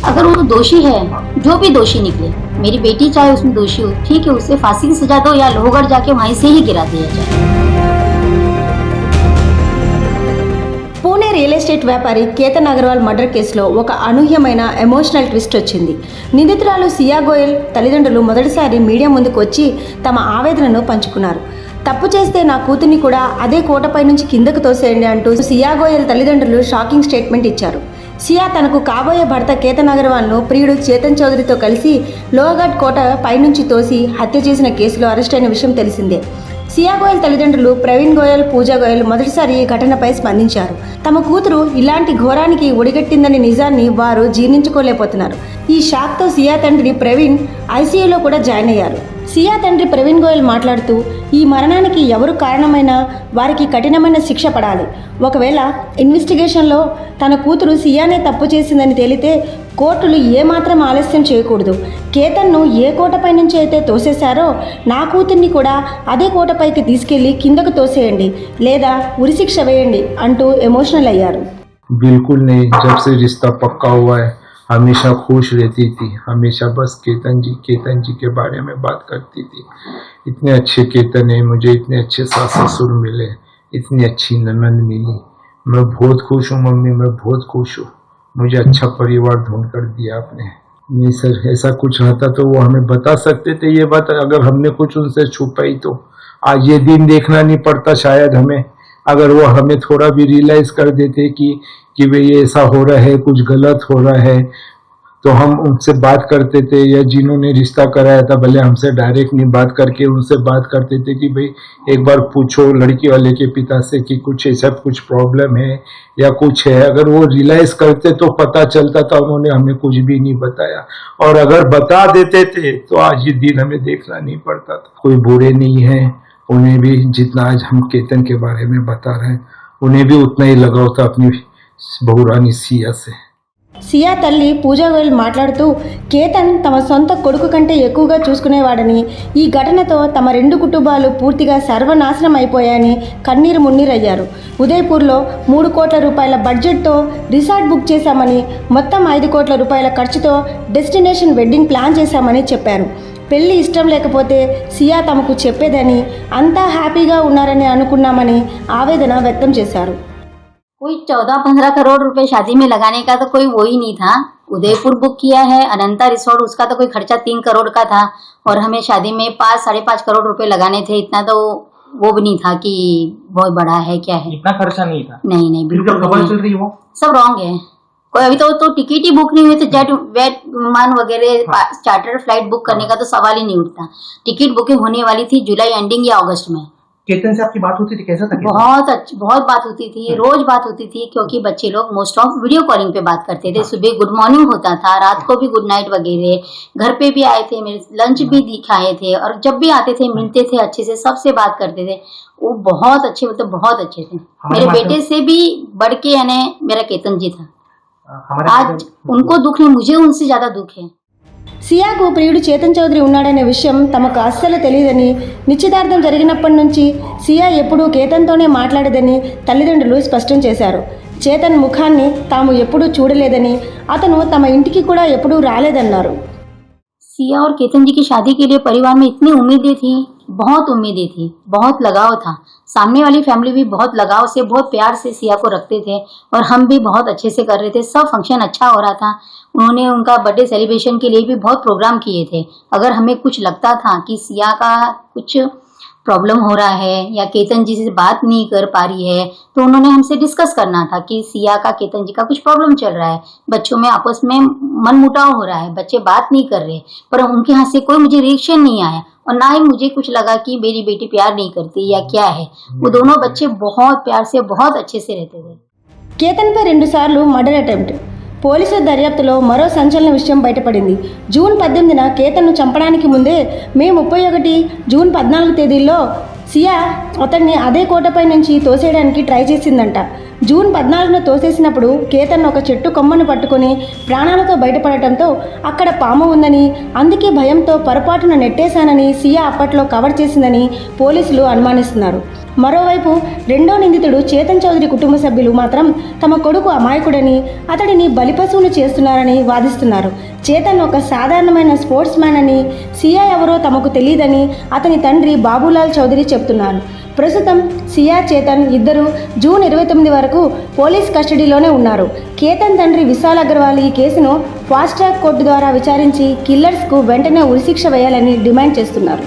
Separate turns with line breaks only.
अगर वो दोषी है, जो भी दोषी निकले, मेरी बेटी चाहे उसमें दोषी हो, ठीक है, उसे फांसी की सजा दो या लोहगढ़ जाके वहीं से ही गिरा दिया जाए।
పూణే రియల్ ఎస్టేట్ వ్యాపారి కేతన్ అగర్వాల్ మర్డర్ కేసులో ఒక అనూహ్యమైన ఎమోషనల్ ట్విస్ట్ వచ్చింది. నిందితురాలు సియా గోయల్ తల్లిదండ్రులు మొదటిసారి మీడియా ముందుకు వచ్చి తమ ఆవేదనను పంచుకున్నారు. తప్పు చేస్తే నా కూతుర్ని కూడా అదే కోటపై నుంచి కిందకు తోసేయండి అంటూ సియా గోయల్ తల్లిదండ్రులు షాకింగ్ స్టేట్మెంట్ ఇచ్చారు. సియా తనకు కాబోయే భర్త కేతన్ అగర్వాల్ను ప్రియుడు చేతన్ చౌదరితో కలిసి లోహగఢ్ కోట పైనుంచి తోసి హత్య చేసిన కేసులో అరెస్ట్ అయిన విషయం తెలిసిందే. సియా గోయల్ తల్లిదండ్రులు ప్రవీణ్ గోయల్, పూజా గోయల్ మొదటిసారి ఈ ఘటనపై స్పందించారు. తమ కూతురు ఇలాంటి ఘోరానికి ఒడిగట్టిందనే నిజాన్ని వారు జీర్ణించుకోలేకపోతున్నారు. ఈ షాక్తో సియా తండ్రి ప్రవీణ్ ఐసీయూలో కూడా జాయిన్ అయ్యారు. సియా తండ్రి ప్రవీణ్ గోయల్ మాట్లాడుతూ, ఈ మరణానికి ఎవరు కారణమైనా వారికి కఠినమైన శిక్ష పడాలి. ఒకవేళ ఇన్వెస్టిగేషన్లో తన కూతురు సియానే తప్పు చేసిందని తేలితే కోర్టులు ఏమాత్రం ఆలస్యం చేయకూడదు. కేతన్ను ఏ కోటపై నుంచి అయితే తోసేశారో నా కూతుర్ని కూడా అదే కోటపైకి తీసుకెళ్లి కిందకు తోసేయండి లేదా ఉరిశిక్ష వేయండి అంటూ ఎమోషనల్ అయ్యారు.
बिल्कुल नहीं, जब से रिश्ता पक्का हुआ है हमेशा खुश रहती थी, हमेशा बस केतन जी के बारे में बात करती थी। इतने अच्छे केतन है, मुझे इतने अच्छे सास ससुर मिले, इतनी अच्छी ननद मिली, मैं बहुत खुश हूँ मम्मी, मैं बहुत खुश हूँ, मुझे अच्छा परिवार ढूंढ कर दिया आपने। नहीं सर, ऐसा कुछ रहता तो वो हमें बता सकते थे ये बात, अगर हमने कुछ उनसे छुपाई तो आज ये दिन देखना नहीं पड़ता शायद हमें। अगर वो हमें थोड़ा भी रियलाइज कर देते कि भाई ये ऐसा हो रहा है, कुछ गलत हो रहा है, तो हम उनसे बात करते थे, या जिन्होंने रिश्ता कराया था भले हमसे डायरेक्ट नहीं बात करके उनसे बात करते थे कि भाई एक बार पूछो लड़की वाले के पिता से कि कुछ ऐसा कुछ प्रॉब्लम है या कुछ है। अगर वो रियलाइज करते तो पता चलता था, उन्होंने हमें कुछ भी नहीं बताया, और अगर बता देते थे तो आज ये दिन हमें देखना नहीं पड़ता था। कोई बुरे नहीं है, उन्हें भी जितना आज हम केतन के बारे में बता रहे हैं उन्हें भी उतना ही लगाव था अपनी बहुरानी सिया से।
సియా తల్లి పూజా గోయల్ మాట్లాడుతూ, కేతన్ తమ సొంత కొడుకు కంటే ఎక్కువగా చూసుకునేవాడని, ఈ ఘటనతో తమ రెండు కుటుంబాలు పూర్తిగా సర్వనాశనం అయిపోయాయని కన్నీరు మున్నీరయ్యారు. ఉదయపూర్లో 3 కోట్ల రూపాయల బడ్జెట్తో రిసార్ట్ బుక్ చేశామని, మొత్తం 5 కోట్ల రూపాయల ఖర్చుతో డెస్టినేషన్ వెడ్డింగ్ ప్లాన్ చేశామని చెప్పారు. పెళ్లి ఇష్టం లేకపోతే సియా తమకు చెప్పేదని, అంతా హ్యాపీగా ఉన్నారని అనుకున్నామని ఆవేదన వ్యక్తం చేశారు.
कोई 14-15 करोड़ रुपए शादी में लगाने का तो कोई वो ही नहीं था। उदयपुर बुक किया है, अनंता रिसोर्ट, उसका तो कोई खर्चा 3 करोड़ का था, और हमें शादी में 5-5.5 करोड़ रुपए लगाने थे। इतना तो वो भी नहीं था कि बहुत बड़ा है क्या है,
इतना खर्चा नहीं था।
नहीं बिल्कुल
खबर चल रही वो
सब रॉन्ग है। कोई अभी तो टिकट ही बुक नहीं हुई, तो जेट विमान वगैरह चार्टर फ्लाइट बुक करने का तो सवाल ही नहीं उठता। टिकट बुकिंग होने वाली थी जुलाई एंडिंग या अगस्त में।
केतन से आपकी बात होती थी, कैसा था?
बहुत बात होती थी, रोज बात होती थी, क्योंकि बच्चे लोग मोस्ट ऑफ वीडियो कॉलिंग पे बात करते थे। सुबह गुड मॉर्निंग होता था, रात को भी गुड नाइट वगैरह, घर पे भी आए थे, मेरे लंच भी दिखाए थे, और जब भी आते थे मिलते थे, अच्छे से सबसे बात करते थे। वो बहुत अच्छे, मतलब बहुत अच्छे थे। मेरे बेटे से भी बढ़ के यानी मेरा केतन जी था। आज उनको दुख नहीं, मुझे उनसे ज्यादा दुख है।
సియాకు ప్రియుడు చేతన్ చౌదరి ఉన్నాడనే విషయం తమకు అస్సలు తెలియదని, నిశ్చితార్థం జరిగినప్పటి నుంచి సియా ఎప్పుడూ కేతన్తోనే మాట్లాడదని తల్లిదండ్రులు స్పష్టం చేశారు. చేతన్ ముఖాన్ని తాము ఎప్పుడూ చూడలేదని, అతను తమ ఇంటికి కూడా ఎప్పుడూ రాలేదన్నారు.
सिया और केतन जी की शादी के लिए परिवार में इतनी उम्मीदें थी, बहुत उम्मीदें थी, बहुत लगाव था। सामने वाली फैमिली भी बहुत लगाव से, बहुत प्यार से सिया को रखते थे, और हम भी बहुत अच्छे से कर रहे थे। सब फंक्शन अच्छा हो रहा था। उन्होंने उनका बर्थडे सेलिब्रेशन के लिए भी बहुत प्रोग्राम किए थे। अगर हमें कुछ लगता था कि सिया का कुछ प्रॉब्लम हो रहा है या केतन जी से बात नहीं कर पा रही है, तो उन्होंने हमसे डिस्कस करना था कि सिया का केतन जी का कुछ प्रॉब्लम चल रहा है, बच्चों में आपस में मनमुटाव हो रहा है, बच्चे बात नहीं कर रहे। पर उनके यहाँ से कोई मुझे रिएक्शन नहीं आया, और ना ही मुझे कुछ लगा कि मेरी बेटी प्यार नहीं करती या क्या है। वो दोनों बच्चे बहुत प्यार से, बहुत अच्छे से रहते थे।
కేతన్పై 2 సార్లు మర్డర్ అటెంప్ట్. పోలీసుల దర్యాప్తులో మరో సంచలన విషయం బయటపడింది. జూన్ 18న కేతన్ను చంపడానికి ముందే మే 31, జూన్ 14 తేదీల్లో సియా అతన్ని అదే కోటపై నుంచి తోసేయడానికి ట్రై చేసిందంట. జూన్ 14న తోసేసినప్పుడు కేతన్ ఒక చెట్టు కొమ్మను పట్టుకొని ప్రాణాలతో బయటపడటంతో అక్కడ పాము ఉందని, అందుకే భయంతో పొరపాటున నెట్టేశానని సియా అప్పట్లో కవర్ చేసిందని పోలీసులు అనుమానిస్తున్నారు. మరోవైపు రెండో నిందితుడు చేతన్ చౌదరి కుటుంబ సభ్యులు మాత్రం తమ కొడుకు అమాయకుడని, అతడిని బలిపశువును చేస్తున్నారని వాదిస్తున్నారు. చేతన్ ఒక సాధారణమైన స్పోర్ట్స్ మ్యాన్ అని, సియా ఎవరో తమకు తెలియదని అతని తండ్రి బాబులాల్ చౌదరి చెప్తున్నారు. ప్రస్తుతం సియా, చేతన్ ఇద్దరు జూన్ 29 వరకు పోలీస్ కస్టడీలోనే ఉన్నారు. కేతన్ తండ్రి విశాల్ అగర్వాల్ ఈ కేసును ఫాస్ట్ ట్రాక్ కోర్టు ద్వారా విచారించి కిల్లర్స్కు వెంటనే ఉరిశిక్ష వేయాలని డిమాండ్ చేస్తున్నారు.